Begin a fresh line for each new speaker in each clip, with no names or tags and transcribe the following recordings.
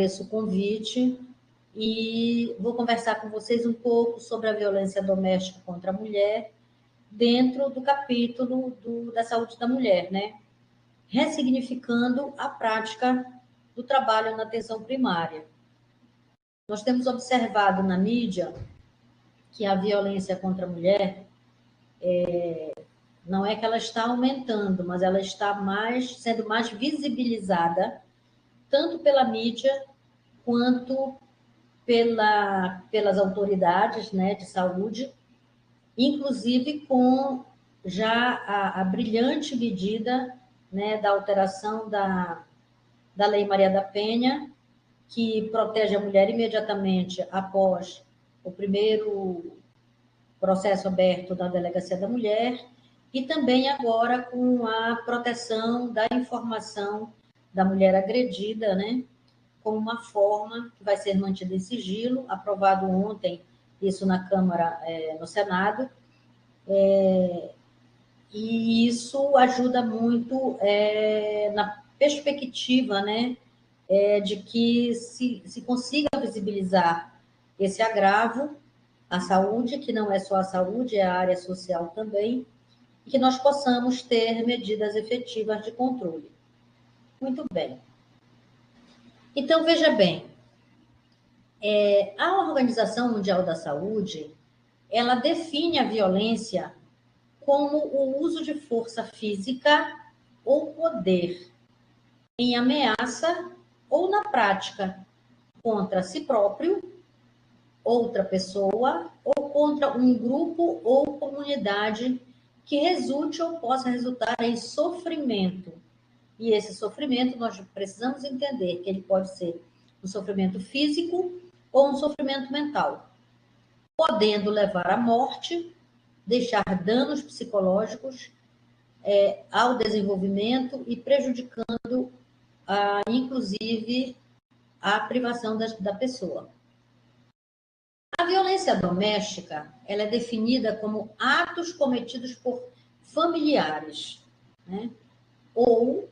agradeço o convite e vou conversar com vocês um pouco sobre a violência doméstica contra a mulher dentro do capítulo da saúde da mulher, né? Ressignificando a prática do trabalho na atenção primária. Nós temos observado na mídia que a violência contra a mulher não é que ela está aumentando, mas ela está sendo mais visibilizada, tanto pela mídia quanto pelas autoridades, né, de saúde, inclusive com já a brilhante medida, né, da alteração da Lei Maria da Penha, que protege a mulher imediatamente após o primeiro processo aberto da Delegacia da Mulher, e também agora com a proteção da informação da mulher agredida, né, como uma forma que vai ser mantida em sigilo, aprovado ontem, isso na Câmara, no Senado, e isso ajuda muito na perspectiva, né, de que se consiga visibilizar esse agravo à saúde, que não é só a saúde, é a área social também, e que nós possamos ter medidas efetivas de controle. Muito bem. Então, veja bem, a Organização Mundial da Saúde, ela define a violência como o uso de força física ou poder em ameaça ou na prática contra si próprio, outra pessoa ou contra um grupo ou comunidade que resulte ou possa resultar em sofrimento. E esse sofrimento nós precisamos entender que ele pode ser um sofrimento físico ou um sofrimento mental, podendo levar à morte, deixar danos psicológicos ao desenvolvimento e prejudicando, inclusive, a privação da pessoa. A violência doméstica, ela é definida como atos cometidos por familiares, né? Ou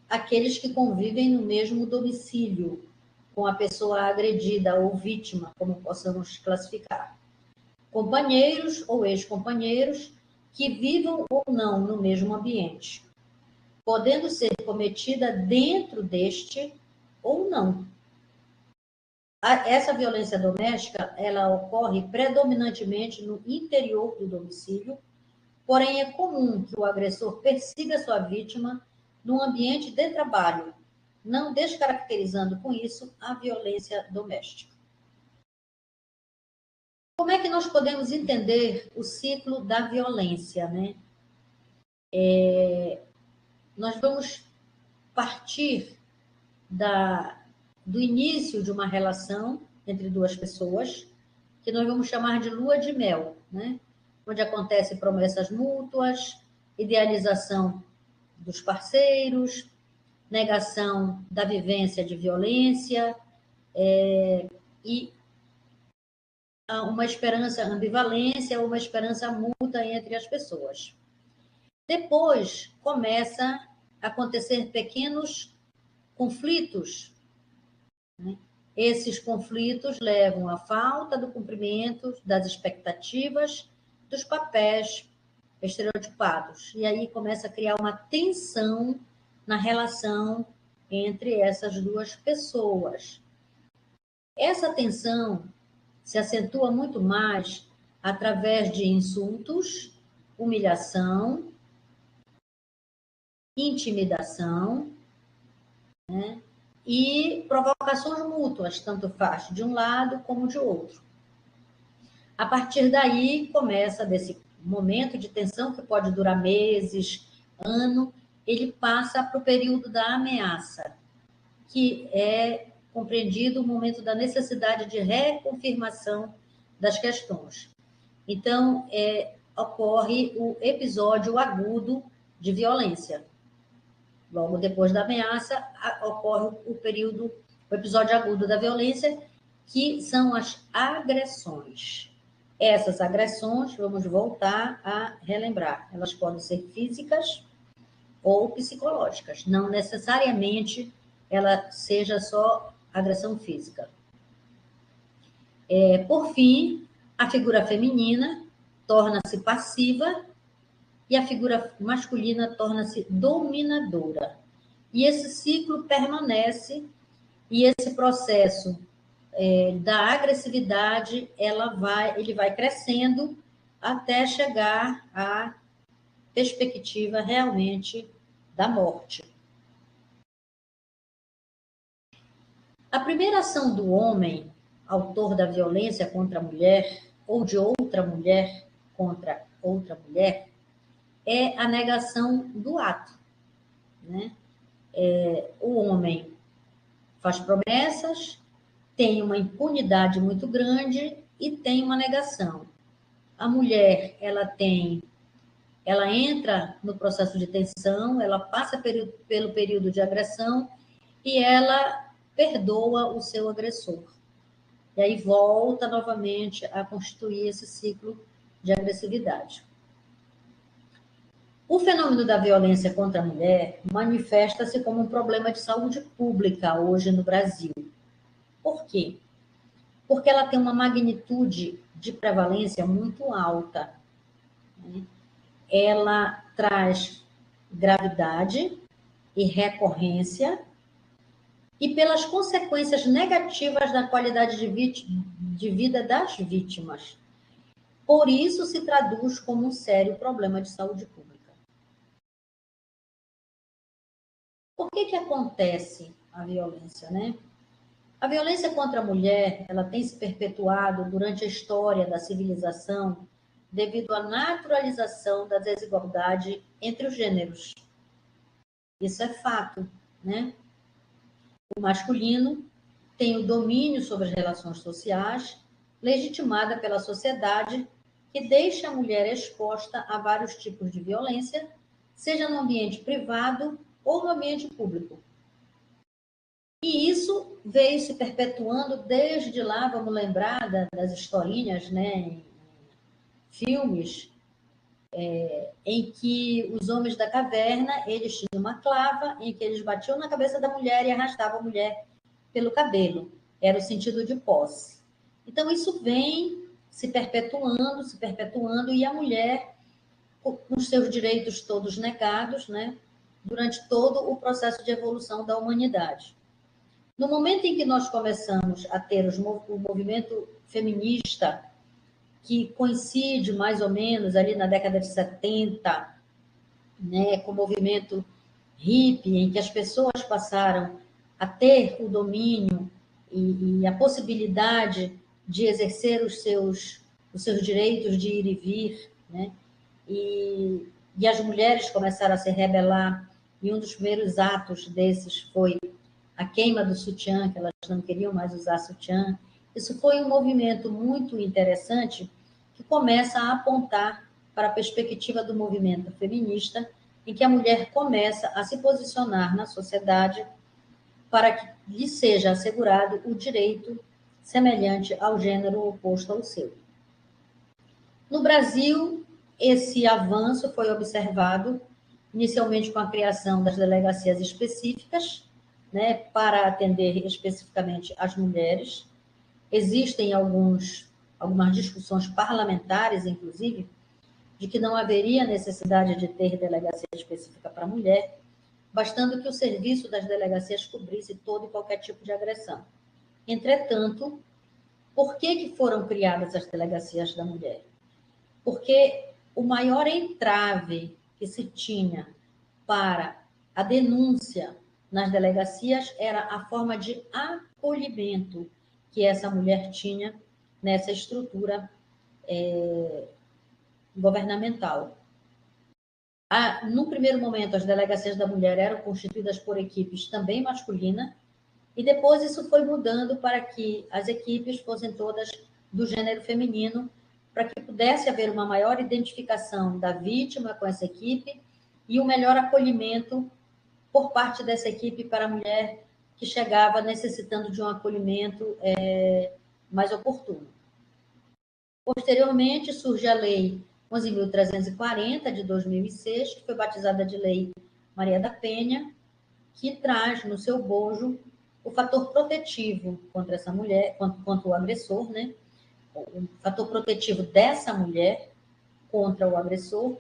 aqueles que convivem no mesmo domicílio com a pessoa agredida ou vítima, como possamos classificar. Companheiros ou ex-companheiros que vivam ou não no mesmo ambiente, podendo ser cometida dentro deste ou não. Essa violência doméstica, ela ocorre predominantemente no interior do domicílio, porém é comum que o agressor persiga sua vítima num ambiente de trabalho, não descaracterizando com isso a violência doméstica. Como é que nós podemos entender o ciclo da violência, né? Nós vamos partir do início de uma relação entre duas pessoas, que nós vamos chamar de lua de mel, né? Onde acontecem promessas mútuas, idealização dos parceiros, negação da vivência de violência, e uma esperança, ambivalência, uma esperança mútua entre as pessoas. Depois começa a acontecer pequenos conflitos, né? Esses conflitos levam à falta do cumprimento das expectativas, dos papéis estereotipados. E aí começa a criar uma tensão na relação entre essas duas pessoas. Essa tensão se acentua muito mais através de insultos, humilhação, intimidação, né? E provocações mútuas, tanto faz de um lado como de outro. A partir daí, começa desse momento de tensão, que pode durar meses, ano, ele passa para o período da ameaça, que é compreendido o momento da necessidade de reconfirmação das questões. Então, ocorre o episódio agudo de violência. Logo depois da ameaça, ocorre o episódio agudo da violência, que são as agressões. Essas agressões, vamos voltar a relembrar, elas podem ser físicas ou psicológicas, não necessariamente ela seja só agressão física. Por fim, a figura feminina torna-se passiva e a figura masculina torna-se dominadora. E esse ciclo permanece, e esse processo da agressividade, ele vai crescendo até chegar à perspectiva realmente da morte. A primeira ação do homem, autor da violência contra a mulher, ou de outra mulher contra outra mulher, é a negação do ato, né? O homem faz promessas, tem uma impunidade muito grande e tem uma negação. A mulher, ela entra no processo de tensão, ela passa pelo período de agressão e ela perdoa o seu agressor. E aí volta novamente a constituir esse ciclo de agressividade. O fenômeno da violência contra a mulher manifesta-se como um problema de saúde pública hoje no Brasil. Por quê? Porque ela tem uma magnitude de prevalência muito alta, né? Ela traz gravidade e recorrência e pelas consequências negativas da qualidade de vida das vítimas. Por isso se traduz como um sério problema de saúde pública. Por que acontece a violência, né? A violência contra a mulher, ela tem se perpetuado durante a história da civilização devido à naturalização da desigualdade entre os gêneros. Isso é fato, né? O masculino tem o domínio sobre as relações sociais, legitimada pela sociedade, que deixa a mulher exposta a vários tipos de violência, seja no ambiente privado ou no ambiente público. E isso veio se perpetuando desde lá, vamos lembrar das historinhas, né, filmes, em que os homens da caverna, eles tinham uma clava em que eles batiam na cabeça da mulher e arrastavam a mulher pelo cabelo. Era o sentido de posse. Então, isso vem se perpetuando, e a mulher, com os seus direitos todos negados, né, durante todo o processo de evolução da humanidade. No momento em que nós começamos a ter o movimento feminista, que coincide mais ou menos ali na década de 70, né, com o movimento hippie, em que as pessoas passaram a ter o domínio e a possibilidade de exercer os seus direitos de ir e vir, né? E as mulheres começaram a se rebelar, e um dos primeiros atos desses foi a queima do sutiã, que elas não queriam mais usar sutiã. Isso foi um movimento muito interessante que começa a apontar para a perspectiva do movimento feminista, em que a mulher começa a se posicionar na sociedade para que lhe seja assegurado o direito semelhante ao gênero oposto ao seu. No Brasil, esse avanço foi observado inicialmente com a criação das delegacias específicas, né, para atender especificamente as mulheres. Existem algumas discussões parlamentares, inclusive, de que não haveria necessidade de ter delegacia específica para a mulher, bastando que o serviço das delegacias cobrisse todo e qualquer tipo de agressão. Entretanto, por que foram criadas as delegacias da mulher? Porque o maior entrave que se tinha para a denúncia nas delegacias era a forma de acolhimento que essa mulher tinha nessa estrutura governamental. No primeiro momento, as delegacias da mulher eram constituídas por equipes também masculinas, e depois isso foi mudando para que as equipes fossem todas do gênero feminino, para que pudesse haver uma maior identificação da vítima com essa equipe e um melhor acolhimento por parte dessa equipe para a mulher que chegava necessitando de um acolhimento mais oportuno. Posteriormente, surge a Lei 11.340, de 2006, que foi batizada de Lei Maria da Penha, que traz no seu bojo o fator protetivo contra essa mulher, contra o agressor, né? O fator protetivo dessa mulher contra o agressor,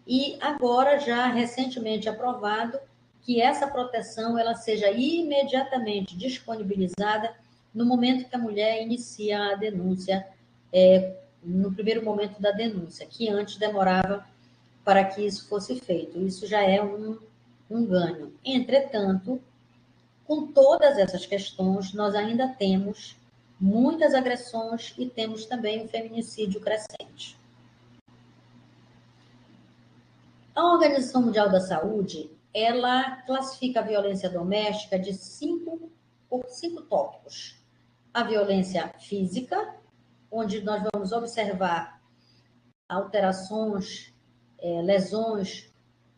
e agora já recentemente aprovado que essa proteção ela seja imediatamente disponibilizada no momento que a mulher inicia a denúncia, no primeiro momento da denúncia, que antes demorava para que isso fosse feito. Isso já é um ganho. Entretanto, com todas essas questões, nós ainda temos muitas agressões e temos também o feminicídio crescente. A Organização Mundial da Saúde, ela classifica a violência doméstica por cinco tópicos. A violência física, onde nós vamos observar alterações, lesões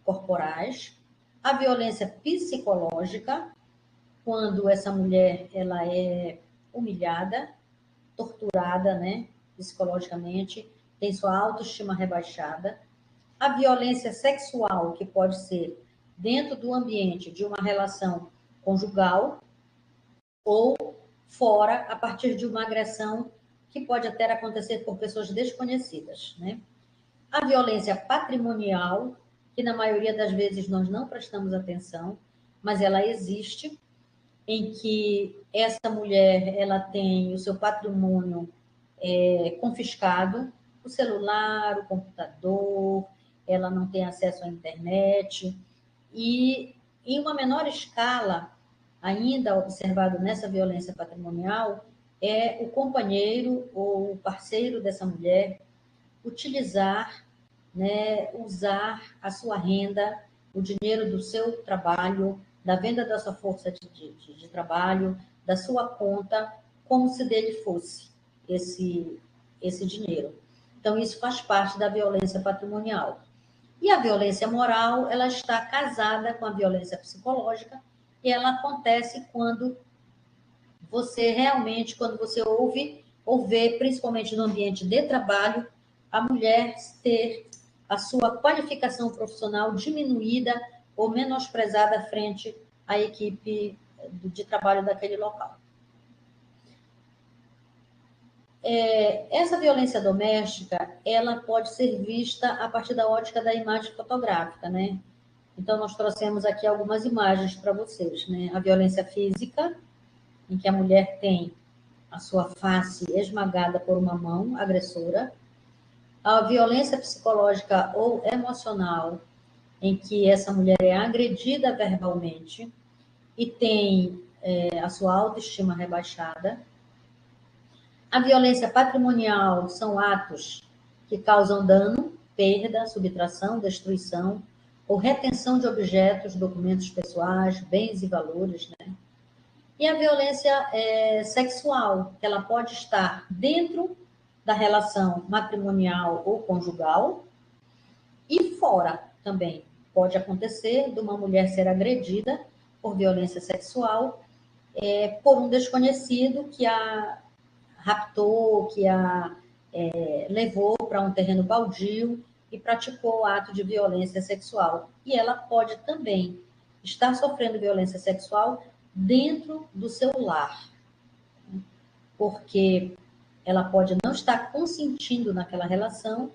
corporais. A violência psicológica, quando essa mulher ela é humilhada, torturada, né, psicologicamente, tem sua autoestima rebaixada. A violência sexual, que pode ser dentro do ambiente de uma relação conjugal ou fora, a partir de uma agressão que pode até acontecer por pessoas desconhecidas, né? A violência patrimonial, que na maioria das vezes nós não prestamos atenção, mas ela existe, em que essa mulher ela tem o seu patrimônio confiscado, o celular, o computador, ela não tem acesso à internet, e em uma menor escala, ainda observado nessa violência patrimonial, é o companheiro ou o parceiro dessa mulher utilizar, né, usar a sua renda, o dinheiro do seu trabalho, da venda da sua força de trabalho, da sua conta, como se dele fosse esse dinheiro. Então, isso faz parte da violência patrimonial. E a violência moral, ela está casada com a violência psicológica, e ela acontece quando você ouve ou vê, principalmente no ambiente de trabalho, a mulher ter a sua qualificação profissional diminuída ou menosprezada frente à equipe de trabalho daquele local. Essa violência doméstica, ela pode ser vista a partir da ótica da imagem fotográfica, né? Então, nós trouxemos aqui algumas imagens para vocês, né? A violência física, em que a mulher tem a sua face esmagada por uma mão agressora. A violência psicológica ou emocional, em que essa mulher é agredida verbalmente e tem a sua autoestima rebaixada. A violência patrimonial são atos que causam dano, perda, subtração, destruição ou retenção de objetos, documentos pessoais, bens e valores, né? E a violência sexual, que ela pode estar dentro da relação matrimonial ou conjugal e fora também. Pode acontecer de uma mulher ser agredida por violência sexual por um desconhecido que a raptou, que a levou para um terreno baldio e praticou o ato de violência sexual. E ela pode também estar sofrendo violência sexual dentro do seu lar, porque ela pode não estar consentindo naquela relação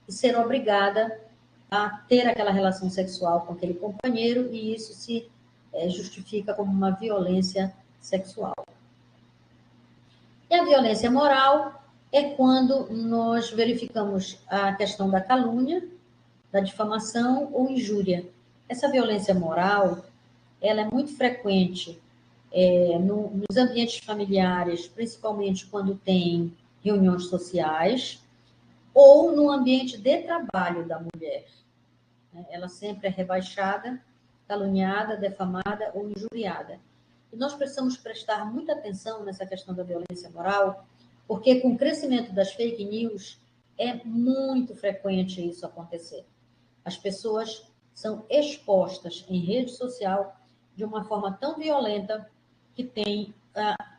e ser obrigada a ter aquela relação sexual com aquele companheiro, e isso se justifica como uma violência sexual. E a violência moral é quando nós verificamos a questão da calúnia, da difamação ou injúria. Essa violência moral, ela é muito frequente nos ambientes familiares, principalmente quando tem reuniões sociais, ou no ambiente de trabalho da mulher. Ela sempre é rebaixada, caluniada, defamada ou injuriada. E nós precisamos prestar muita atenção nessa questão da violência moral, porque com o crescimento das fake news, é muito frequente isso acontecer. As pessoas são expostas em rede social de uma forma tão violenta que tem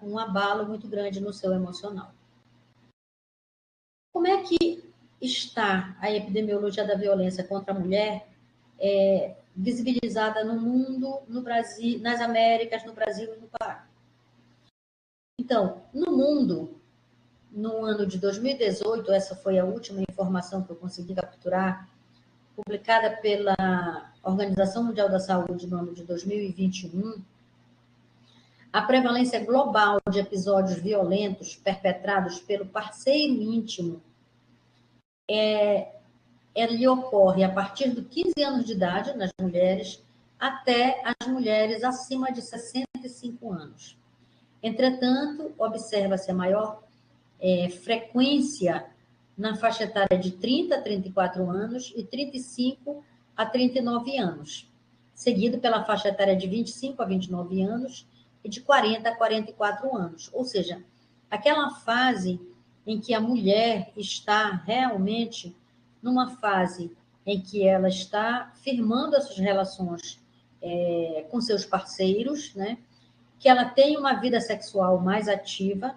um abalo muito grande no seu emocional. Como é que está a epidemiologia da violência contra a mulher visibilizada no mundo, no Brasil, nas Américas, no Brasil e no Pará? Então, no mundo, no ano de 2018, essa foi a última informação que eu consegui capturar, publicada pela Organização Mundial da Saúde no ano de 2021, a prevalência global de episódios violentos perpetrados pelo parceiro íntimo ele ocorre a partir de 15 anos de idade nas mulheres até as mulheres acima de 65 anos. Entretanto, observa-se a maior frequência na faixa etária de 30 a 34 anos e 35 a 39 anos, seguido pela faixa etária de 25 a 29 anos e de 40 a 44 anos. Ou seja, aquela fase em que a mulher está realmente numa fase em que ela está firmando as suas relações com seus parceiros, né? Que ela tem uma vida sexual mais ativa,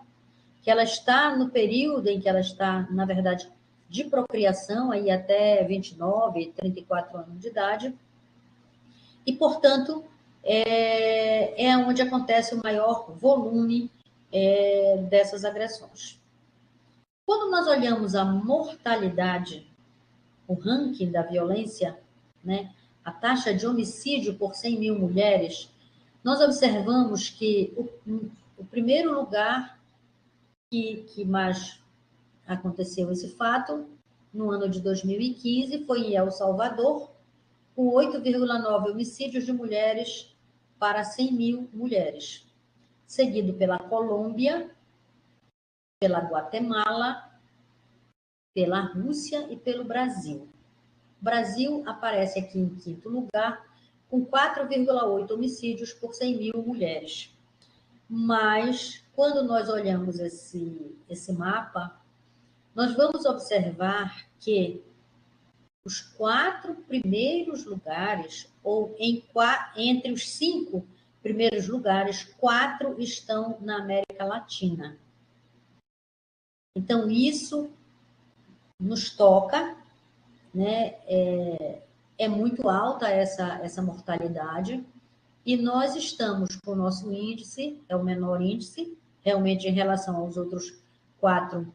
que ela está no período em que ela está, na verdade, de procriação, aí até 29, 34 anos de idade, e, portanto, é onde acontece o maior volume dessas agressões. Quando nós olhamos a mortalidade, o ranking da violência, né, a taxa de homicídio por 100 mil mulheres, nós observamos que o primeiro lugar que mais aconteceu esse fato, no ano de 2015, foi em El Salvador, com 8,9 homicídios de mulheres para 100 mil mulheres, seguido pela Colômbia, pela Guatemala, pela Rússia e pelo Brasil. O Brasil aparece aqui em quinto lugar, com 4,8 homicídios por 100 mil mulheres. Mas, quando nós olhamos esse mapa, nós vamos observar que os 4 primeiros lugares, ou entre os 5 primeiros lugares, 4 estão na América Latina. Então, isso nos toca, né? É muito alta essa mortalidade, e nós estamos com o nosso índice, é o menor índice, realmente em relação aos outros 4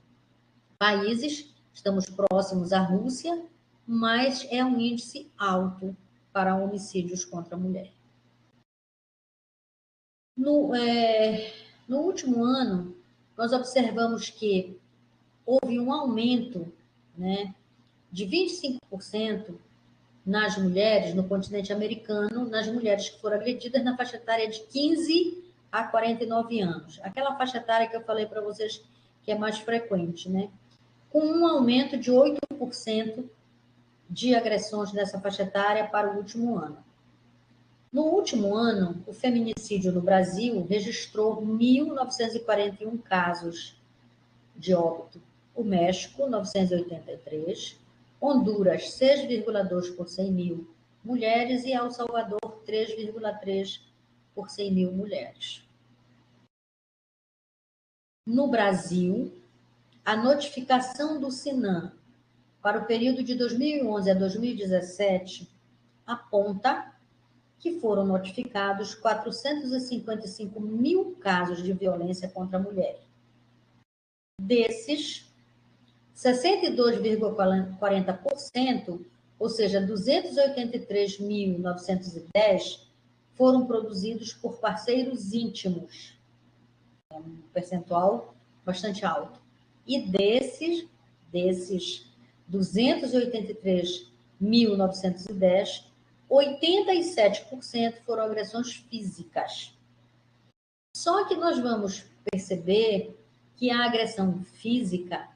países, estamos próximos à Rússia, mas é um índice alto para homicídios contra a mulher. No último ano, nós observamos que houve um aumento, né, de 25% nas mulheres no continente americano, nas mulheres que foram agredidas na faixa etária de 15 a 49 anos. Aquela faixa etária que eu falei para vocês que é mais frequente, né? Com um aumento de 8% de agressões nessa faixa etária para o último ano. No último ano, o feminicídio no Brasil registrou 1.941 casos de óbito. O México, 983, Honduras, 6,2 por 100 mil mulheres, e El Salvador, 3,3 por 100 mil mulheres. No Brasil, a notificação do SINAM para o período de 2011 a 2017 aponta que foram notificados 455 mil casos de violência contra a mulher. Desses, 62,40%, ou seja, 283.910, foram produzidos por parceiros íntimos. É um percentual bastante alto. E desses 283.910, 87% foram agressões físicas. Só que nós vamos perceber que a agressão física,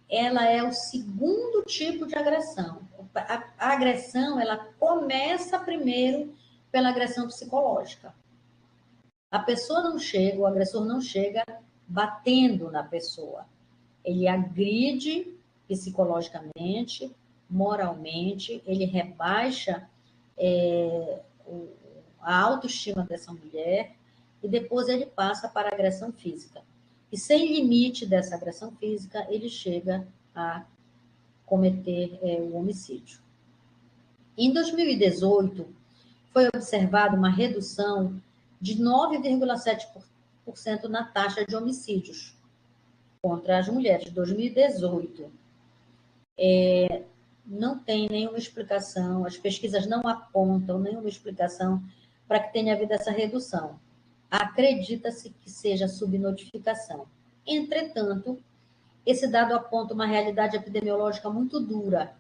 ela é o segundo tipo de agressão. A agressão, ela começa primeiro pela agressão psicológica. A pessoa não chega, o agressor não chega batendo na pessoa. Ele agride psicologicamente, moralmente, ele rebaixa a autoestima dessa mulher, e depois ele passa para a agressão física. E sem limite dessa agressão física, ele chega a cometer o homicídio. Em 2018, foi observada uma redução de 9,7% 27% na taxa de homicídios contra as mulheres, 2018. Não tem nenhuma explicação, as pesquisas não apontam nenhuma explicação para que tenha havido essa redução. Acredita-se que seja subnotificação. Entretanto, esse dado aponta uma realidade epidemiológica muito dura,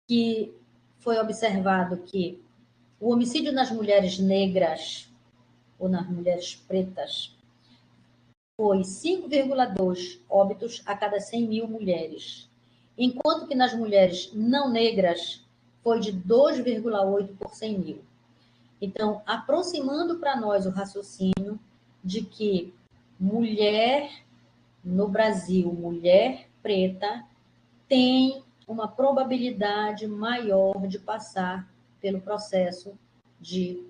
que foi observado que o homicídio nas mulheres negras ou nas mulheres pretas foi 5,2 óbitos a cada 100 mil mulheres, enquanto que nas mulheres não negras foi de 2,8 por 100 mil. Então, aproximando para nós o raciocínio de que mulher no Brasil, mulher preta, tem uma probabilidade maior de passar pelo processo de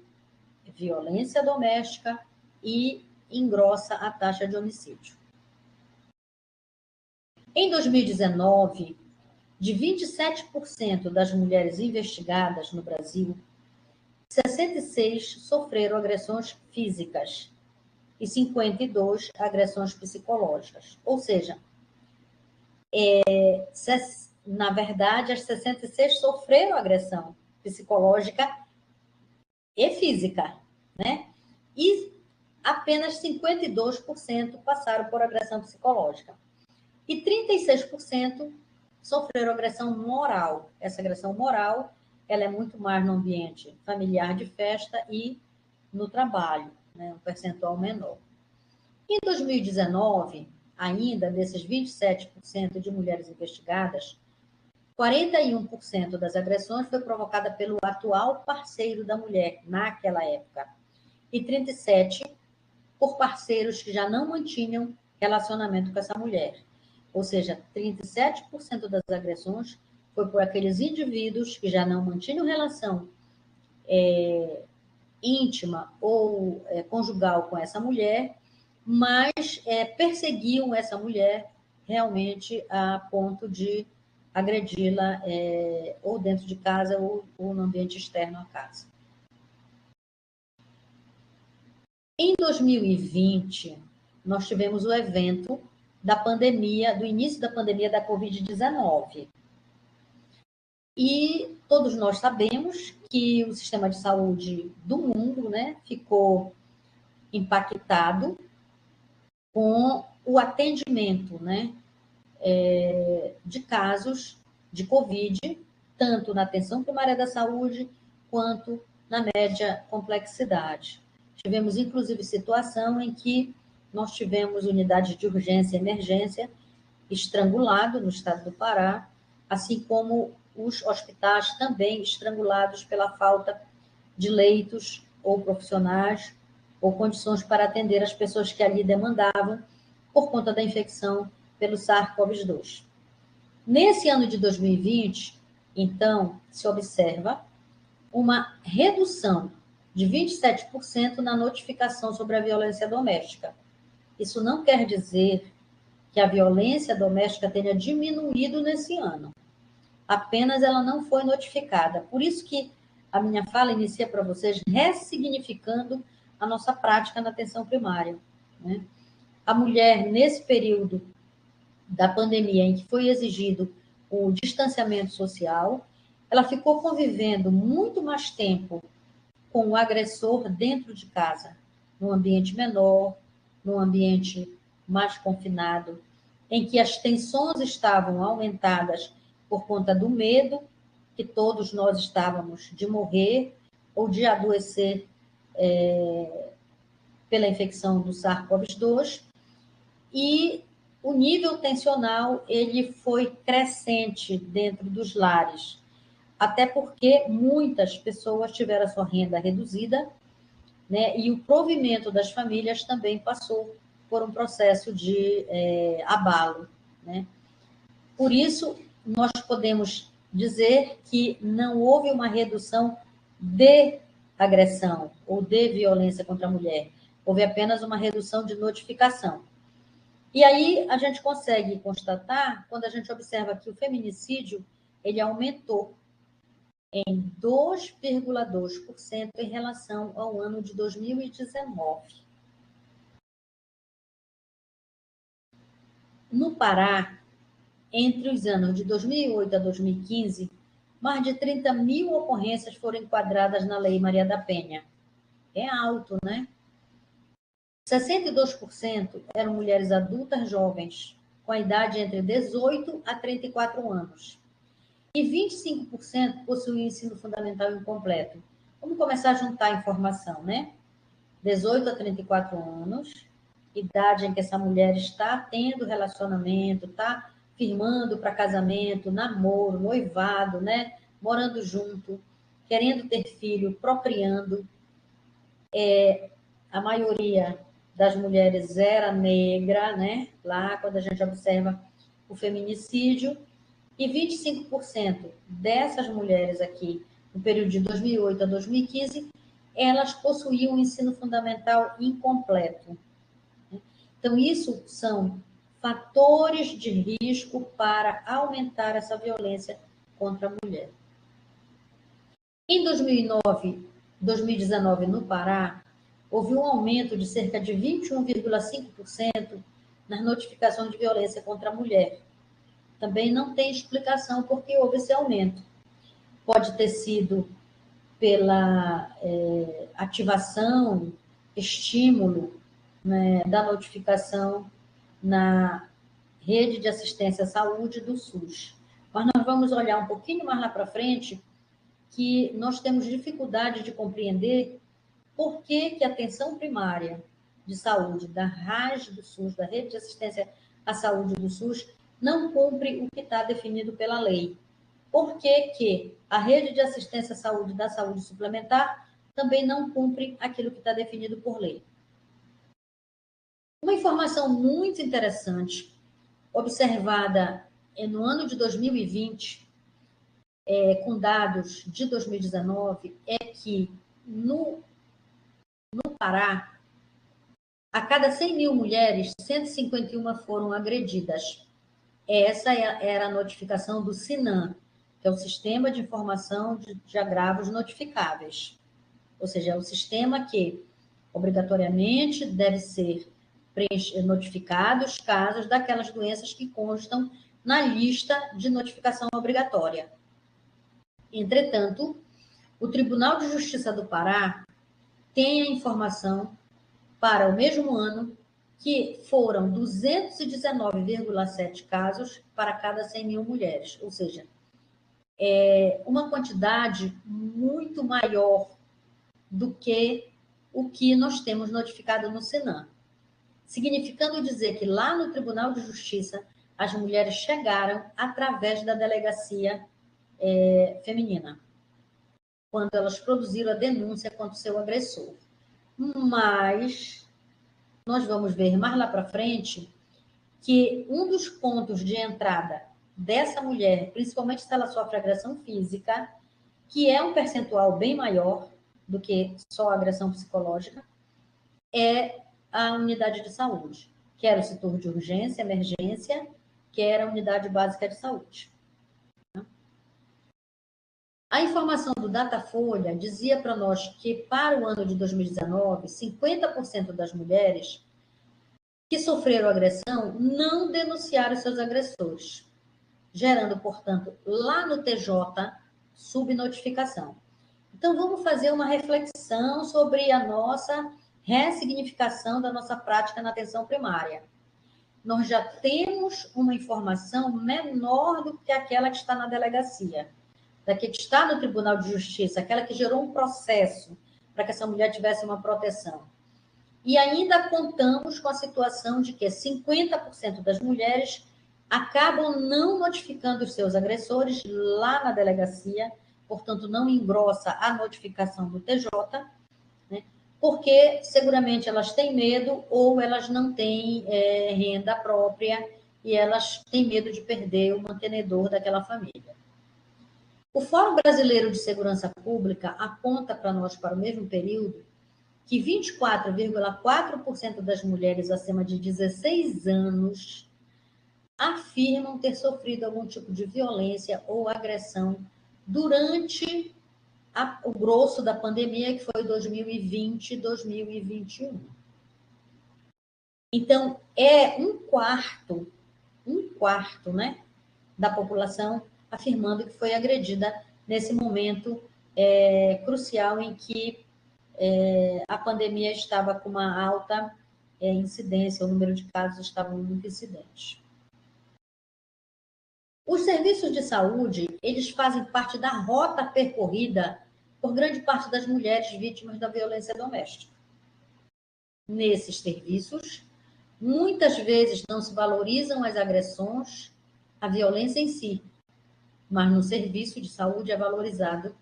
violência doméstica e engrossa a taxa de homicídio. Em 2019, de 27% das mulheres investigadas no Brasil, 66 sofreram agressões físicas e 52 agressões psicológicas. Ou seja, na verdade, as 66 sofreram agressão psicológica e física, né? E apenas 52% passaram por agressão psicológica. E 36% sofreram agressão moral. Essa agressão moral, ela é muito mais no ambiente familiar de festa e no trabalho, né? Um percentual menor. Em 2019, ainda desses 27% de mulheres investigadas, 41% das agressões foi provocada pelo atual parceiro da mulher naquela época e 37% por parceiros que já não mantinham relacionamento com essa mulher. Ou seja, 37% das agressões foi por aqueles indivíduos que já não mantinham relação íntima ou conjugal com essa mulher, mas perseguiam essa mulher realmente a ponto de agredi-la ou dentro de casa ou no ambiente externo à casa. Em 2020, nós tivemos o evento da pandemia, do início da pandemia da Covid-19. E todos nós sabemos que o sistema de saúde do mundo, né, ficou impactado com o atendimento, né, de casos de Covid, tanto na atenção primária da saúde, quanto na média complexidade. Tivemos, inclusive, situação em que nós tivemos unidades de urgência e emergência estrangulado no estado do Pará, assim como os hospitais também estrangulados pela falta de leitos ou profissionais ou condições para atender as pessoas que ali demandavam por conta da infecção pelo SARS-CoV-2. Nesse ano de 2020, então, se observa uma redução de 27% na notificação sobre a violência doméstica. Isso não quer dizer que a violência doméstica tenha diminuído nesse ano. Apenas ela não foi notificada. Por isso que a minha fala inicia para vocês ressignificando a nossa prática na atenção primária, né? A mulher, nesse período da pandemia, em que foi exigido o distanciamento social, ela ficou convivendo muito mais tempo com o agressor dentro de casa, num ambiente menor, num ambiente mais confinado, em que as tensões estavam aumentadas por conta do medo que todos nós estávamos de morrer ou de adoecer pela infecção do SARS-CoV-2, e o nível tensional ele foi crescente dentro dos lares, até porque muitas pessoas tiveram a sua renda reduzida, né, e o provimento das famílias também passou por um processo de abalo, né? Por isso, nós podemos dizer que não houve uma redução de agressão ou de violência contra a mulher, houve apenas uma redução de notificação. E aí a gente consegue constatar, quando a gente observa que o feminicídio ele aumentou em 2,2% em relação ao ano de 2019. No Pará, entre os anos de 2008 a 2015, mais de 30 mil ocorrências foram enquadradas na Lei Maria da Penha. É alto, né? 62% eram mulheres adultas jovens, com a idade entre 18 a 34 anos. E 25% possuíam ensino fundamental incompleto. Vamos começar a juntar a informação, né? 18 a 34 anos, idade em que essa mulher está tendo relacionamento, está firmando para casamento, namoro, noivado, né? Morando junto, querendo ter filho, procriando. A maioria das mulheres era negra, né? Lá, quando a gente observa o feminicídio, e 25% dessas mulheres aqui, no período de 2008 a 2015, elas possuíam um ensino fundamental incompleto. Então, isso são fatores de risco para aumentar essa violência contra a mulher. Em 2019, no Pará, houve um aumento de cerca de 21,5% nas notificações de violência contra a mulher. Também não tem explicação por que houve esse aumento. Pode ter sido pela ativação, estímulo, né, da notificação na rede de assistência à saúde do SUS. Mas nós vamos olhar um pouquinho mais lá para frente que nós temos dificuldade de compreender por que a atenção primária de saúde da RAS do SUS, da Rede de Assistência à Saúde do SUS, não cumpre o que está definido pela lei. Por que a Rede de Assistência à Saúde da Saúde Suplementar também não cumpre aquilo que está definido por lei? Uma informação muito interessante, observada no ano de 2020, com dados de 2019, é que no Pará, a cada 100 mil mulheres, 151 foram agredidas. Essa era a notificação do SINAM, que é o Sistema de Informação de Agravos Notificáveis. Ou seja, é o sistema que, obrigatoriamente, deve ser notificados os casos daquelas doenças que constam na lista de notificação obrigatória. Entretanto, o Tribunal de Justiça do Pará tem a informação para o mesmo ano que foram 219,7 casos para cada 100 mil mulheres, ou seja, uma quantidade muito maior do que o que nós temos notificado no SINAM. Significando dizer que lá no Tribunal de Justiça as mulheres chegaram através da delegacia feminina, quando elas produziram a denúncia contra o seu agressor. Mas nós vamos ver mais lá para frente que um dos pontos de entrada dessa mulher, principalmente se ela sofre agressão física, que é um percentual bem maior do que só agressão psicológica, é a unidade de saúde, quer o setor de urgência, emergência, quer a unidade básica de saúde. A informação do Datafolha dizia para nós que, para o ano de 2019, 50% das mulheres que sofreram agressão não denunciaram seus agressores, gerando, portanto, lá no TJ, subnotificação. Então, vamos fazer uma reflexão sobre a nossa ressignificação da nossa prática na atenção primária. Nós já temos uma informação menor do que aquela que está na delegacia, daquela que está no Tribunal de Justiça, aquela que gerou um processo para que essa mulher tivesse uma proteção. E ainda contamos com a situação de que 50% das mulheres acabam não notificando os seus agressores lá na delegacia, portanto, não engrossa a notificação do TJ, né? Porque seguramente elas têm medo ou elas não têm renda própria e elas têm medo de perder o mantenedor daquela família. O Fórum Brasileiro de Segurança Pública aponta para nós, para o mesmo período, que 24,4% das mulheres acima de 16 anos afirmam ter sofrido algum tipo de violência ou agressão durante o grosso da pandemia, que foi 2020 e 2021. Então, é um quarto quarto, né, da população afirmando que foi agredida nesse momento crucial em que a pandemia estava com uma alta incidência, o número de casos estava muito incidente. Os serviços de saúde, eles fazem parte da rota percorrida por grande parte das mulheres vítimas da violência doméstica. Nesses serviços, muitas vezes não se valorizam as agressões, a violência em si, mas no serviço de saúde é valorizado,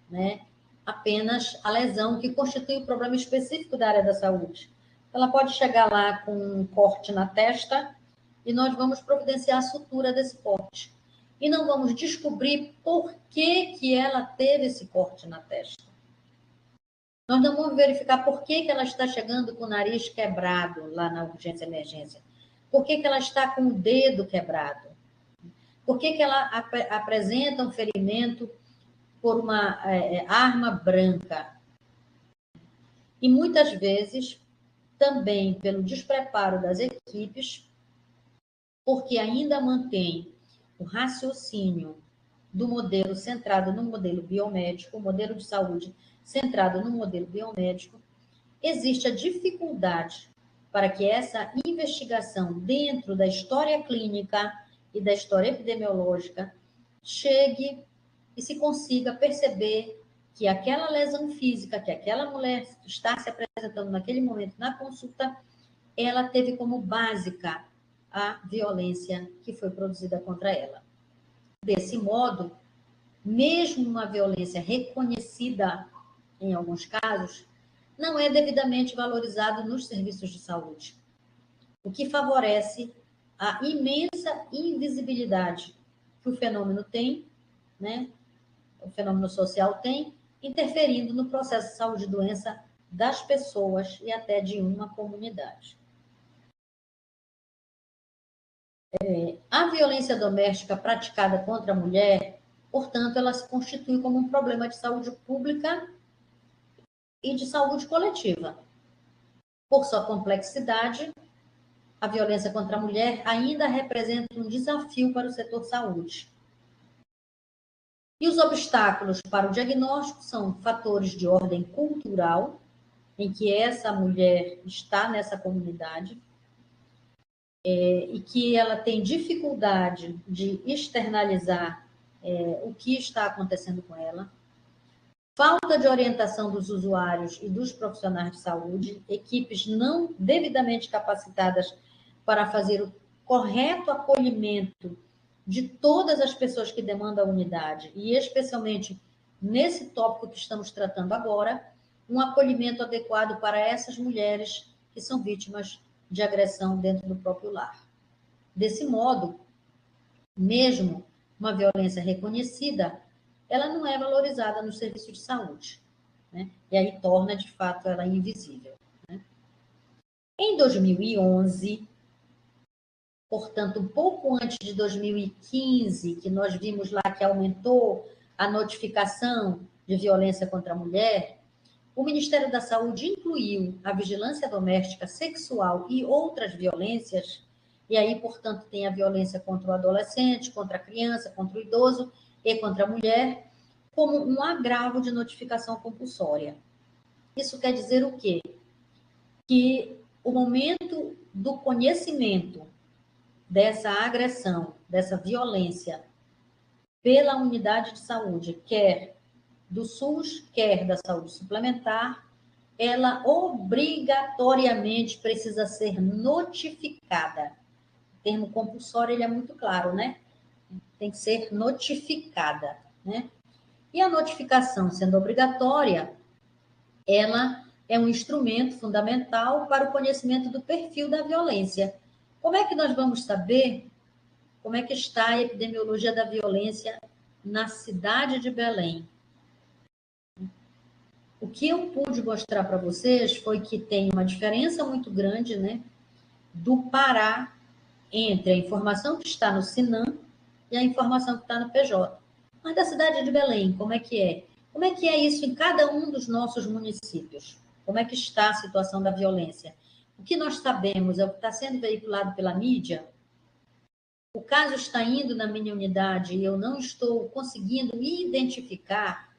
né, apenas a lesão que constitui o problema específico da área da saúde. Ela pode chegar lá com um corte na testa e nós vamos providenciar a sutura desse corte. E não vamos descobrir por que ela teve esse corte na testa. Nós não vamos verificar por que ela está chegando com o nariz quebrado lá na urgência e emergência. Por que ela está com o dedo quebrado. Por que ela apresenta um ferimento por uma arma branca. E muitas vezes, também pelo despreparo das equipes, porque ainda mantém o raciocínio do modelo centrado no modelo biomédico, o modelo de saúde centrado no modelo biomédico, existe a dificuldade para que essa investigação dentro da história clínica e da história epidemiológica chegue e se consiga perceber que aquela lesão física que aquela mulher está se apresentando naquele momento na consulta, ela teve como básica a violência que foi produzida contra ela. Desse modo, mesmo uma violência reconhecida em alguns casos, não é devidamente valorizado nos serviços de saúde, o que favorece a imensa invisibilidade que o fenômeno tem, né? O fenômeno social tem, interferindo no processo de saúde e doença das pessoas e até de uma comunidade. A violência doméstica praticada contra a mulher, portanto, ela se constitui como um problema de saúde pública e de saúde coletiva. Por sua complexidade, a violência contra a mulher ainda representa um desafio para o setor saúde. E os obstáculos para o diagnóstico são fatores de ordem cultural, em que essa mulher está nessa comunidade, e que ela tem dificuldade de externalizar o que está acontecendo com ela. Falta de orientação dos usuários e dos profissionais de saúde, equipes não devidamente capacitadas para fazer o correto acolhimento de todas as pessoas que demandam a unidade, e especialmente nesse tópico que estamos tratando agora, um acolhimento adequado para essas mulheres que são vítimas de agressão dentro do próprio lar. Desse modo, mesmo uma violência reconhecida, ela não é valorizada no serviço de saúde, né? E aí torna, de fato, ela invisível, né? Em 2011, portanto, um pouco antes de 2015, que nós vimos lá que aumentou a notificação de violência contra a mulher, o Ministério da Saúde incluiu a vigilância doméstica, sexual e outras violências, e aí, portanto, tem a violência contra o adolescente, contra a criança, contra o idoso e contra a mulher, como um agravo de notificação compulsória. Isso quer dizer o quê? Que o momento do conhecimento dessa agressão, dessa violência pela unidade de saúde, quer do SUS, quer da saúde suplementar, ela obrigatoriamente precisa ser notificada. O termo compulsório, ele é muito claro, né? Tem que ser notificada, né? E a notificação, sendo obrigatória, ela é um instrumento fundamental para o conhecimento do perfil da violência. Como é que nós vamos saber como é que está a epidemiologia da violência na cidade de Belém? O que eu pude mostrar para vocês foi que tem uma diferença muito grande, né, do Pará entre a informação que está no Sinam e a informação que está no PJ. Mas da cidade de Belém, como é que é? Como é que é isso em cada um dos nossos municípios? Como é que está a situação da violência? O que nós sabemos é o que está sendo veiculado pela mídia, o caso está indo na minha unidade e eu não estou conseguindo identificar,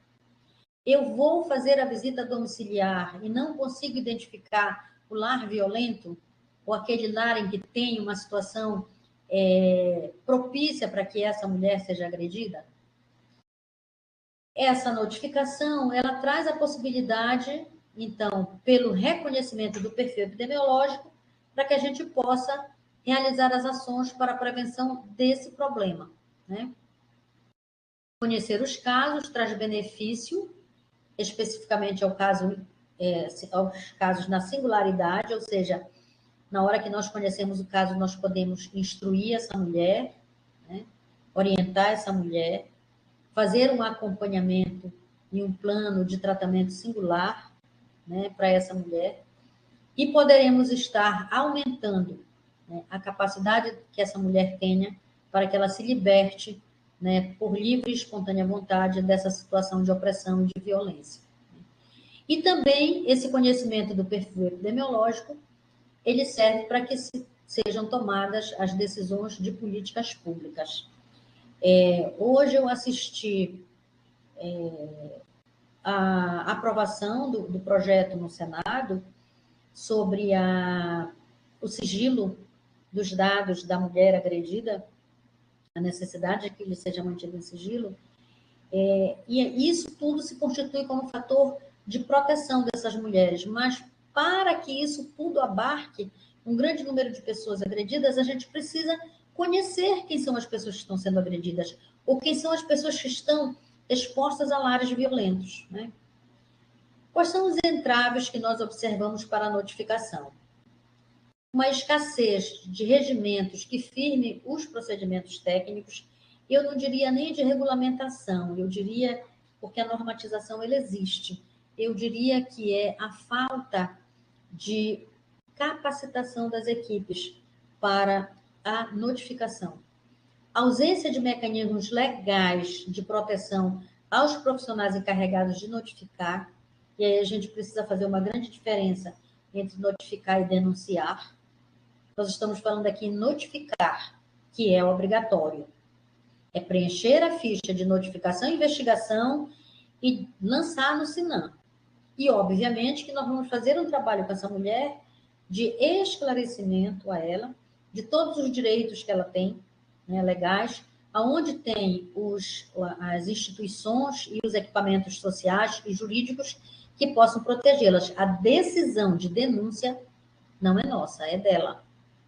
eu vou fazer a visita domiciliar e não consigo identificar o lar violento ou aquele lar em que tem uma situação propícia para que essa mulher seja agredida, essa notificação, ela traz a possibilidade, então, pelo reconhecimento do perfil epidemiológico, para que a gente possa realizar as ações para a prevenção desse problema, né? Conhecer os casos traz benefício, especificamente aos casos na singularidade, ou seja, na hora que nós conhecemos o caso, nós podemos instruir essa mulher, né? Orientar essa mulher, fazer um acompanhamento e um plano de tratamento singular, né, para essa mulher, e poderemos estar aumentando, né, a capacidade que essa mulher tenha para que ela se liberte, né, por livre e espontânea vontade dessa situação de opressão e de violência. E também esse conhecimento do perfil epidemiológico, ele serve para que sejam tomadas as decisões de políticas públicas. Hoje eu assisti a aprovação do projeto no Senado sobre o sigilo dos dados da mulher agredida, a necessidade de que ele seja mantido em sigilo, e isso tudo se constitui como fator de proteção dessas mulheres, mas para que isso tudo abarque um grande número de pessoas agredidas, a gente precisa conhecer quem são as pessoas que estão sendo agredidas, ou quem são as pessoas que estão expostas a lares violentos, né? Quais são os entraves que nós observamos para a notificação? Uma escassez de regimentos que firmem os procedimentos técnicos, eu não diria nem de regulamentação, eu diria, porque a normatização ela existe, eu diria que é a falta de capacitação das equipes para a notificação. A ausência de mecanismos legais de proteção aos profissionais encarregados de notificar, e aí a gente precisa fazer uma grande diferença entre notificar e denunciar. Nós estamos falando aqui em notificar, que é obrigatório. É preencher a ficha de notificação e investigação e lançar no SINAM. E, obviamente, que nós vamos fazer um trabalho com essa mulher de esclarecimento a ela, de todos os direitos que ela tem, né, legais, aonde tem as instituições e os equipamentos sociais e jurídicos que possam protegê-las. A decisão de denúncia não é nossa, é dela,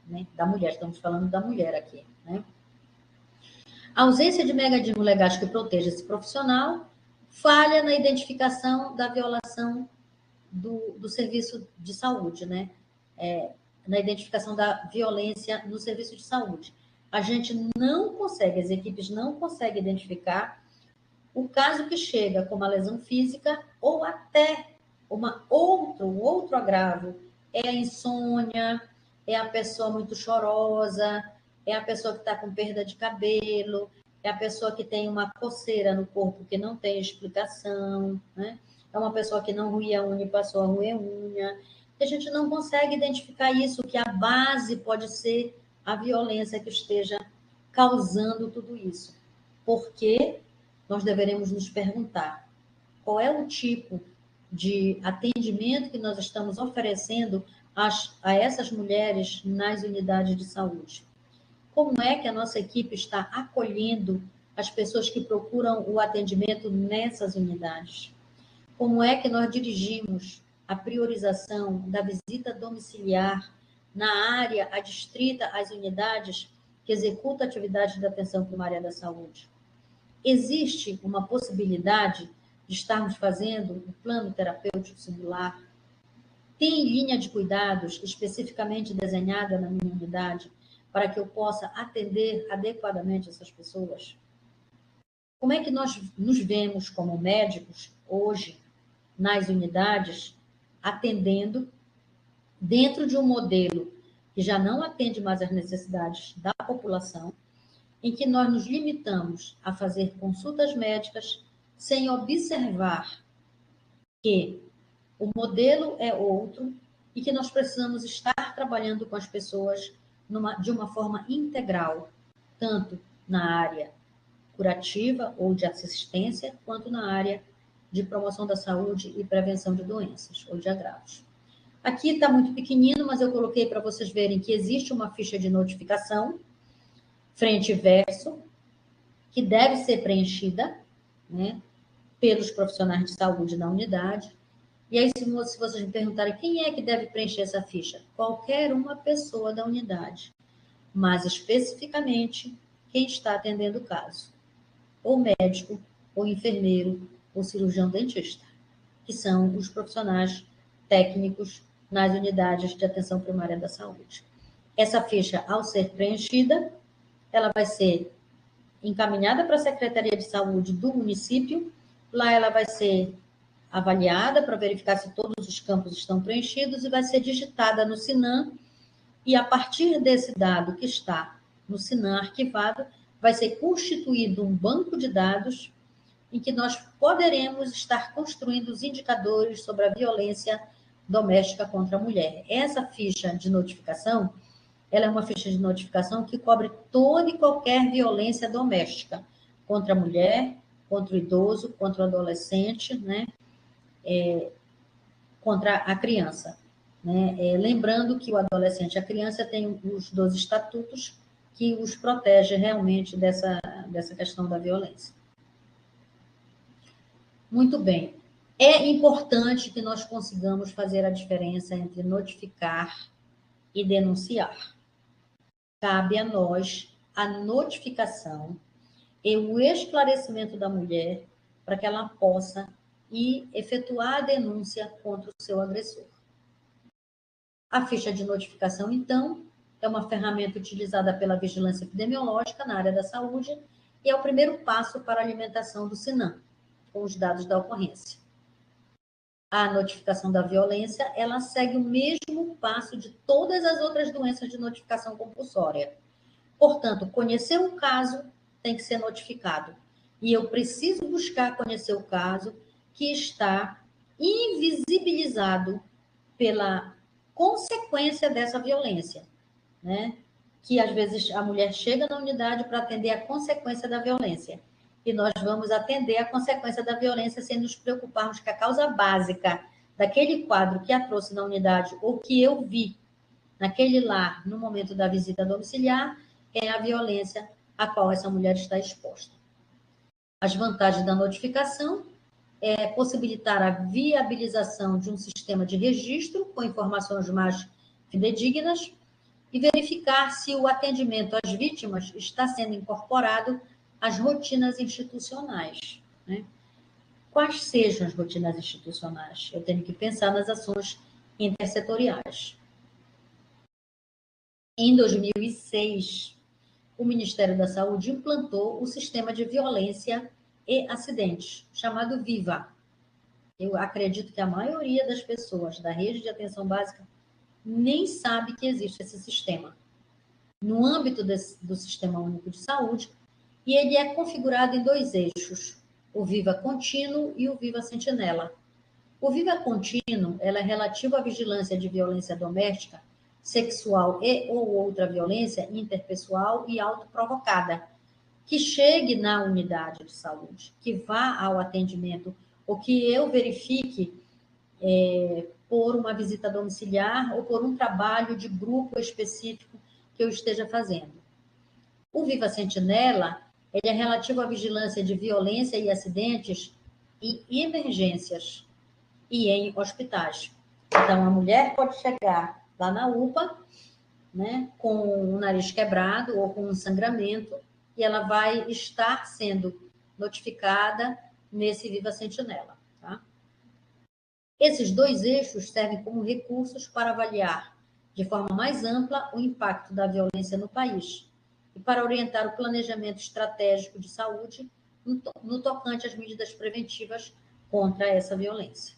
né, da mulher. Estamos falando da mulher aqui, né? A ausência de mecanismos legais que proteja esse profissional, falha na identificação da violação do serviço de saúde, né? Na identificação da violência no serviço de saúde. A gente não consegue, as equipes não conseguem identificar o caso que chega com uma lesão física ou até um outro agravo. É a insônia, é a pessoa muito chorosa, é a pessoa que está com perda de cabelo, é a pessoa que tem uma coceira no corpo que não tem explicação, né? É uma pessoa que não ruía a unha e passou a roer unha. E a gente não consegue identificar isso, que a base pode ser a violência que esteja causando tudo isso. Porque nós deveremos nos perguntar qual é o tipo de atendimento que nós estamos oferecendo a essas mulheres nas unidades de saúde. Como é que a nossa equipe está acolhendo as pessoas que procuram o atendimento nessas unidades? Como é que nós dirigimos a priorização da visita domiciliar na área adstrita às unidades que executam atividades de atenção primária da saúde? Existe uma possibilidade de estarmos fazendo um plano terapêutico singular? Tem linha de cuidados especificamente desenhada na minha unidade para que eu possa atender adequadamente essas pessoas? Como é que nós nos vemos como médicos hoje nas unidades, atendendo dentro de um modelo que já não atende mais às necessidades da população, em que nós nos limitamos a fazer consultas médicas sem observar que o modelo é outro e que nós precisamos estar trabalhando com as pessoas de uma forma integral. tanto na área curativa ou de assistência, quanto na área de promoção da saúde e prevenção de doenças ou de agravos. Aqui está muito pequenino, mas eu coloquei para vocês verem que existe uma ficha de notificação, frente e verso, que deve ser preenchida, né, pelos profissionais de saúde da unidade. E aí, se vocês me perguntarem quem é que deve preencher essa ficha, qualquer uma pessoa da unidade, mas especificamente quem está atendendo o caso, ou médico, ou enfermeiro, ou cirurgião dentista, que são os profissionais técnicos nas unidades de atenção primária da saúde. Essa ficha, ao ser preenchida, ela vai ser encaminhada para a Secretaria de Saúde do município. Lá ela vai ser avaliada para verificar se todos os campos estão preenchidos e vai ser digitada no Sinan. E a partir desse dado que está no Sinan arquivado, vai ser constituído um banco de dados em que nós poderemos estar construindo os indicadores sobre a violência doméstica contra a mulher. Essa ficha de notificação, ela é uma ficha de notificação que cobre toda e qualquer violência doméstica contra a mulher, contra o idoso, contra o adolescente, né? Contra a criança. Né? Lembrando que o adolescente e a criança têm os 12 estatutos que os protege realmente dessa questão da violência. Muito bem. É importante que nós consigamos fazer a diferença entre notificar e denunciar. Cabe a nós a notificação e o esclarecimento da mulher para que ela possa ir efetuar a denúncia contra o seu agressor. A ficha de notificação, então, é uma ferramenta utilizada pela vigilância epidemiológica na área da saúde e é o primeiro passo para a alimentação do Sinan, com os dados da ocorrência. A notificação da violência, ela segue o mesmo passo de todas as outras doenças de notificação compulsória. Portanto, conhecer o caso tem que ser notificado. E eu preciso buscar conhecer o caso que está invisibilizado pela consequência dessa violência, né? Que às vezes a mulher chega na unidade para atender a consequência da violência. E nós vamos atender a consequência da violência sem nos preocuparmos que a causa básica daquele quadro que a trouxe na unidade ou que eu vi naquele lar no momento da visita domiciliar é a violência a qual essa mulher está exposta. As vantagens da notificação é possibilitar a viabilização de um sistema de registro com informações mais fidedignas e verificar se o atendimento às vítimas está sendo incorporado às rotinas institucionais. Né? Quais sejam as rotinas institucionais? Eu tenho que pensar nas ações intersetoriais. Em 2006, o Ministério da Saúde implantou o Sistema de Violência e Acidentes, chamado VIVA. Eu acredito que a maioria das pessoas da rede de atenção básica nem sabe que existe esse sistema. No âmbito do Sistema Único de Saúde, e ele é configurado em 2 eixos, o VIVA Contínuo e o VIVA Sentinela. O VIVA Contínuo ela é relativo à vigilância de violência doméstica, sexual e ou outra violência interpessoal e autoprovocada, que chegue na unidade de saúde, que vá ao atendimento, ou que eu verifique por uma visita domiciliar ou por um trabalho de grupo específico que eu esteja fazendo. O Viva Sentinela, ele é relativo à vigilância de violência e acidentes em emergências e em hospitais. Então, a mulher pode chegar lá na UPA, né, com o nariz quebrado ou com um sangramento, e ela vai estar sendo notificada nesse Viva Sentinela. Tá? Esses 2 eixos servem como recursos para avaliar de forma mais ampla o impacto da violência no país e para orientar o planejamento estratégico de saúde no tocante às medidas preventivas contra essa violência.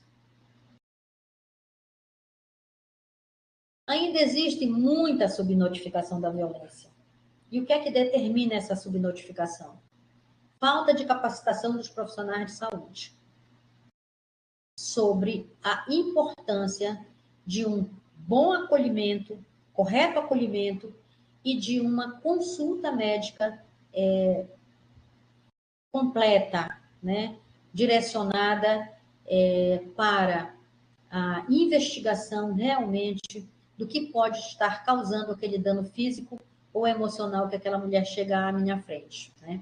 Ainda existe muita subnotificação da violência. E o que é que determina essa subnotificação? Falta de capacitação dos profissionais de saúde sobre a importância de um bom acolhimento, correto acolhimento e de uma consulta médica completa, né? Direcionada para a investigação realmente do que pode estar causando aquele dano físico ou emocional que aquela mulher chega à minha frente, né?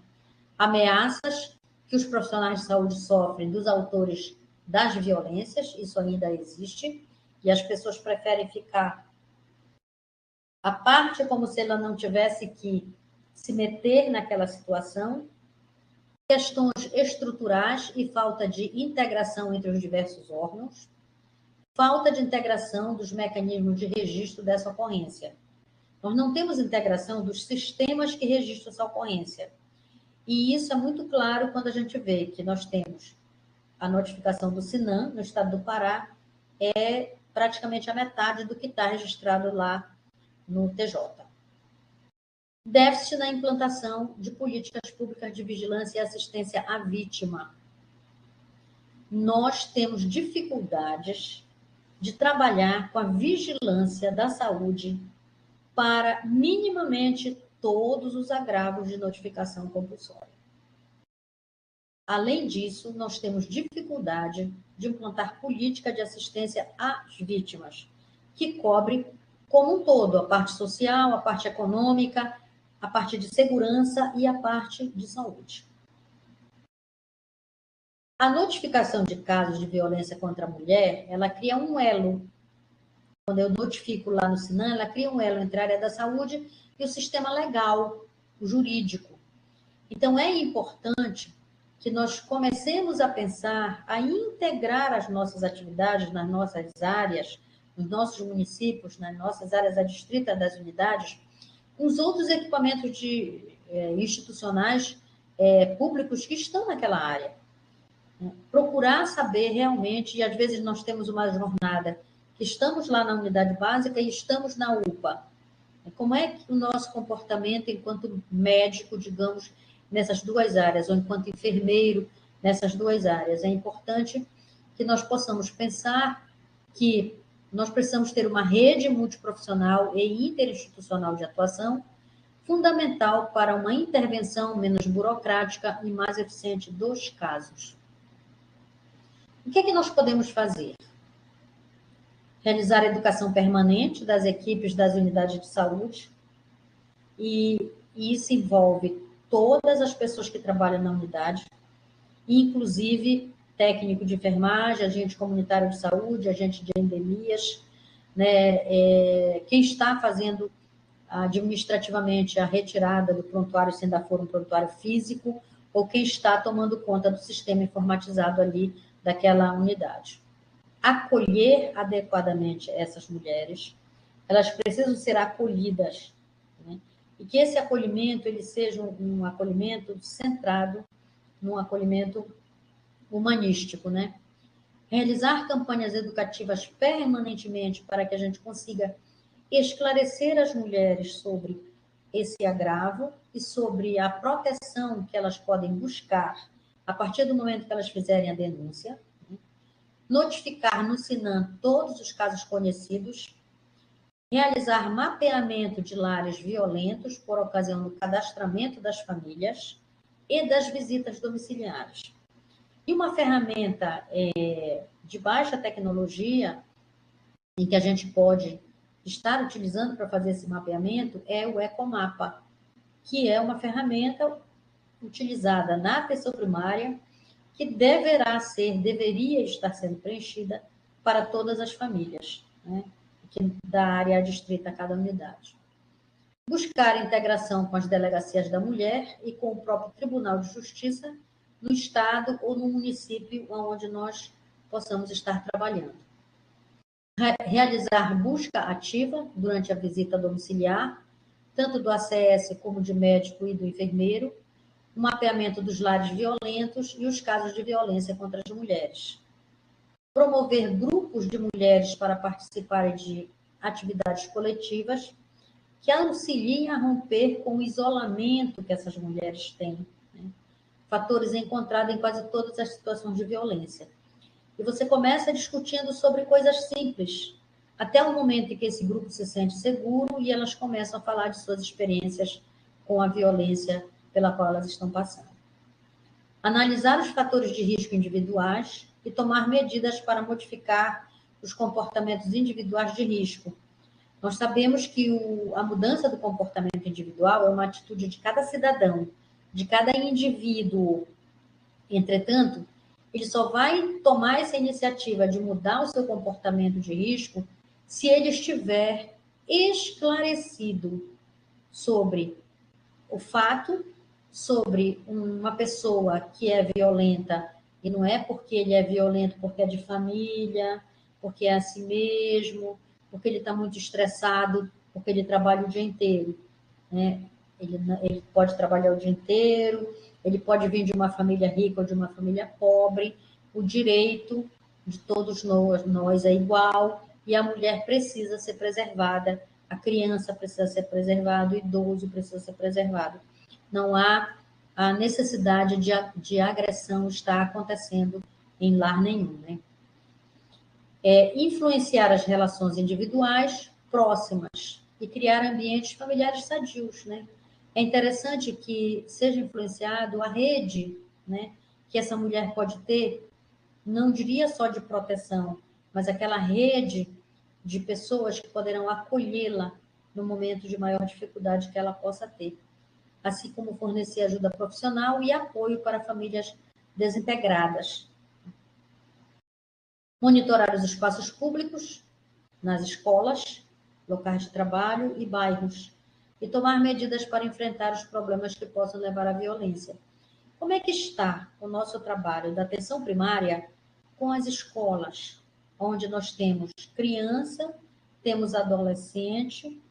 Ameaças que os profissionais de saúde sofrem dos autores das violências, isso ainda existe, e as pessoas preferem ficar à parte como se ela não tivesse que se meter naquela situação. Questões estruturais e falta de integração entre os diversos órgãos, falta de integração dos mecanismos de registro dessa ocorrência. Nós não temos integração dos sistemas que registram essa ocorrência. E isso é muito claro quando a gente vê que nós temos a notificação do SINAM, no estado do Pará, é praticamente a metade do que está registrado lá no TJ. Déficit na implantação de políticas públicas de vigilância e assistência à vítima. Nós temos dificuldades de trabalhar com a vigilância da saúde para minimamente todos os agravos de notificação compulsória. Além disso, nós temos dificuldade de implantar política de assistência às vítimas, que cobre como um todo a parte social, a parte econômica, a parte de segurança e a parte de saúde. A notificação de casos de violência contra a mulher, ela cria um elo. Quando eu notifico lá no SINAM, ela cria um elo entre a área da saúde e o sistema legal, o jurídico. Então, é importante que nós comecemos a pensar, a integrar as nossas atividades nas nossas áreas, nos nossos municípios, nas nossas áreas adstritas das unidades, com os outros equipamentos institucionais públicos que estão naquela área. Procurar saber realmente, e às vezes nós temos uma jornada que estamos lá na unidade básica e estamos na UPA. Como é que o nosso comportamento enquanto médico, digamos, nessas duas áreas, ou enquanto enfermeiro nessas duas áreas? É importante que nós possamos pensar que nós precisamos ter uma rede multiprofissional e interinstitucional de atuação, fundamental para uma intervenção menos burocrática e mais eficiente dos casos. O que é que nós podemos fazer? Realizar a educação permanente das equipes das unidades de saúde, e isso envolve todas as pessoas que trabalham na unidade, inclusive técnico de enfermagem, agente comunitário de saúde, agente de endemias, né? Quem está fazendo administrativamente a retirada do prontuário, se ainda for um prontuário físico, ou quem está tomando conta do sistema informatizado ali daquela unidade. Acolher adequadamente essas mulheres, elas precisam ser acolhidas, né? E que esse acolhimento ele seja um acolhimento centrado num acolhimento humanístico, né? Realizar campanhas educativas permanentemente para que a gente consiga esclarecer as mulheres sobre esse agravo e sobre a proteção que elas podem buscar a partir do momento que elas fizerem a denúncia. Notificar no SINAM todos os casos conhecidos, realizar mapeamento de lares violentos por ocasião do cadastramento das famílias e das visitas domiciliares. E uma ferramenta de baixa tecnologia, em que a gente pode estar utilizando para fazer esse mapeamento, é o Ecomapa, que é uma ferramenta utilizada na atenção primária, que deveria estar sendo preenchida para todas as famílias, né, da área adstrita a cada unidade. Buscar integração com as delegacias da mulher e com o próprio Tribunal de Justiça no estado ou no município onde nós possamos estar trabalhando. Realizar busca ativa durante a visita domiciliar, tanto do ACS como de médico e do enfermeiro, o mapeamento dos lares violentos e os casos de violência contra as mulheres. Promover grupos de mulheres para participarem de atividades coletivas que auxiliem a romper com o isolamento que essas mulheres têm, né? Fatores encontrados em quase todas as situações de violência. E você começa discutindo sobre coisas simples. até o momento em que esse grupo se sente seguro e elas começam a falar de suas experiências com a violência pela qual elas estão passando. Analisar os fatores de risco individuais e tomar medidas para modificar os comportamentos individuais de risco. Nós sabemos que a mudança do comportamento individual é uma atitude de cada cidadão, de cada indivíduo. Entretanto, ele só vai tomar essa iniciativa de mudar o seu comportamento de risco se ele estiver esclarecido sobre o fato, sobre uma pessoa que é violenta, e não é porque ele é violento porque é de família, porque é assim mesmo, porque ele está muito estressado, porque ele trabalha o dia inteiro, né? Ele pode trabalhar o dia inteiro, ele pode vir de uma família rica ou de uma família pobre, o direito de todos nós é igual, e a mulher precisa ser preservada, a criança precisa ser preservada, o idoso precisa ser preservado. Não há a necessidade de agressão estar acontecendo em lar nenhum, né? Influenciar as relações individuais próximas e criar ambientes familiares sadios, né? É interessante que seja influenciado a rede, né, que essa mulher pode ter, não diria só de proteção, mas aquela rede de pessoas que poderão acolhê-la no momento de maior dificuldade que ela possa ter, assim como fornecer ajuda profissional e apoio para famílias desintegradas. Monitorar os espaços públicos, nas escolas, locais de trabalho e bairros, e tomar medidas para enfrentar os problemas que possam levar à violência. Como é que está o nosso trabalho da atenção primária com as escolas, onde nós temos criança, temos adolescente,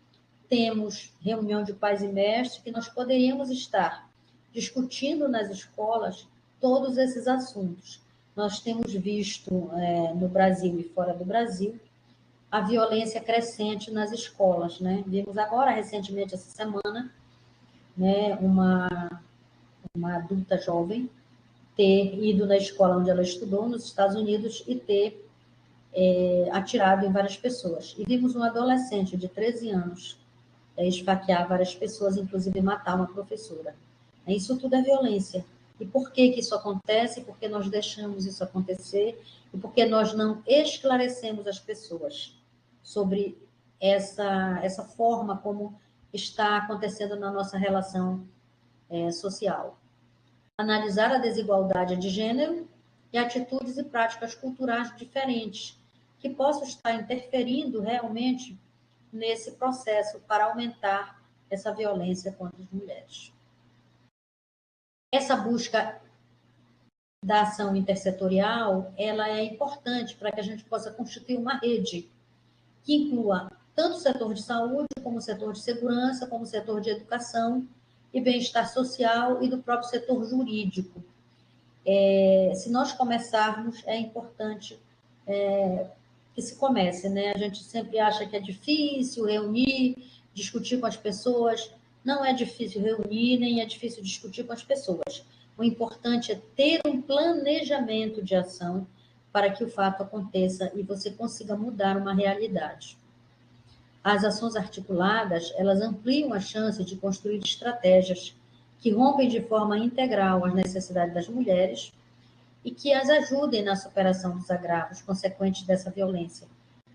temos reunião de pais e mestres, que nós poderíamos estar discutindo nas escolas todos esses assuntos. Nós temos visto no Brasil e fora do Brasil a violência crescente nas escolas, né? Vimos agora, recentemente, essa semana, né, uma adulta jovem ter ido na escola onde ela estudou, nos Estados Unidos, e ter atirado em várias pessoas. E vimos um adolescente de 13 anos esfaquear várias pessoas, inclusive matar uma professora. Isso tudo é violência. E por que isso acontece? Porque nós deixamos isso acontecer e porque nós não esclarecemos as pessoas sobre essa forma como está acontecendo na nossa relação social. Analisar a desigualdade de gênero e atitudes e práticas culturais diferentes que possam estar interferindo realmente nesse processo para aumentar essa violência contra as mulheres. Essa busca da ação intersetorial, ela é importante para que a gente possa constituir uma rede que inclua tanto o setor de saúde, como o setor de segurança, como o setor de educação e bem-estar social e do próprio setor jurídico. Se nós começarmos, é importante que se comece, né? A gente sempre acha que é difícil reunir, discutir com as pessoas. Não é difícil reunir, nem é difícil discutir com as pessoas. O importante é ter um planejamento de ação para que o fato aconteça e você consiga mudar uma realidade. As ações articuladas, elas ampliam a chance de construir estratégias que rompem de forma integral as necessidades das mulheres e que as ajudem na superação dos agravos consequentes dessa violência.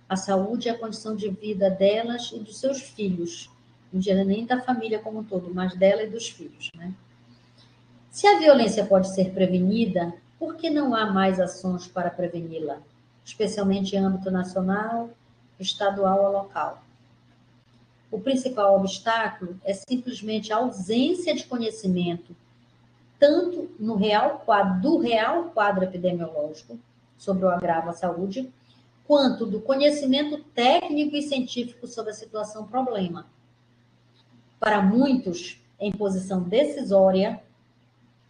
A saúde é a condição de vida delas e dos seus filhos, não diria nem da família como um todo, mas dela e dos filhos, né? Se a violência pode ser prevenida, por que não há mais ações para preveni-la, especialmente em âmbito nacional, estadual ou local? O principal obstáculo é simplesmente a ausência de conhecimento, tanto do real quadro epidemiológico sobre o agravo à saúde, quanto do conhecimento técnico e científico sobre a situação problema. Para muitos, em posição decisória,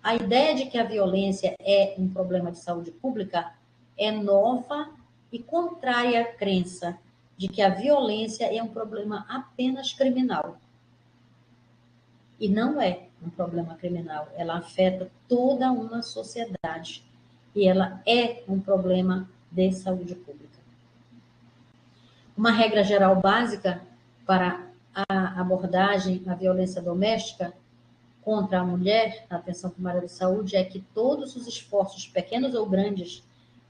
a ideia de que a violência é um problema de saúde pública é nova e contrária à crença de que a violência é um problema apenas criminal. E não é um problema criminal, ela afeta toda uma sociedade e ela é um problema de saúde pública. Uma regra geral básica para a abordagem à violência doméstica contra a mulher, na atenção primária de saúde, é que todos os esforços, pequenos ou grandes,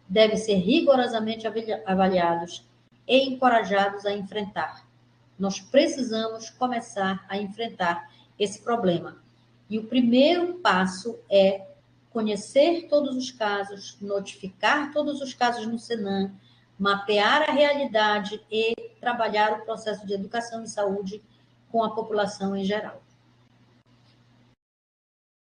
devem ser rigorosamente avaliados e encorajados a enfrentar. Nós precisamos começar a enfrentar esse problema. E o primeiro passo é conhecer todos os casos, notificar todos os casos no Senan, mapear a realidade e trabalhar o processo de educação e saúde com a população em geral.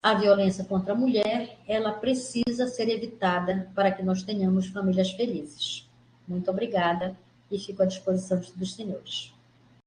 A violência contra a mulher, ela precisa ser evitada para que nós tenhamos famílias felizes. Muito obrigada e fico à disposição dos senhores.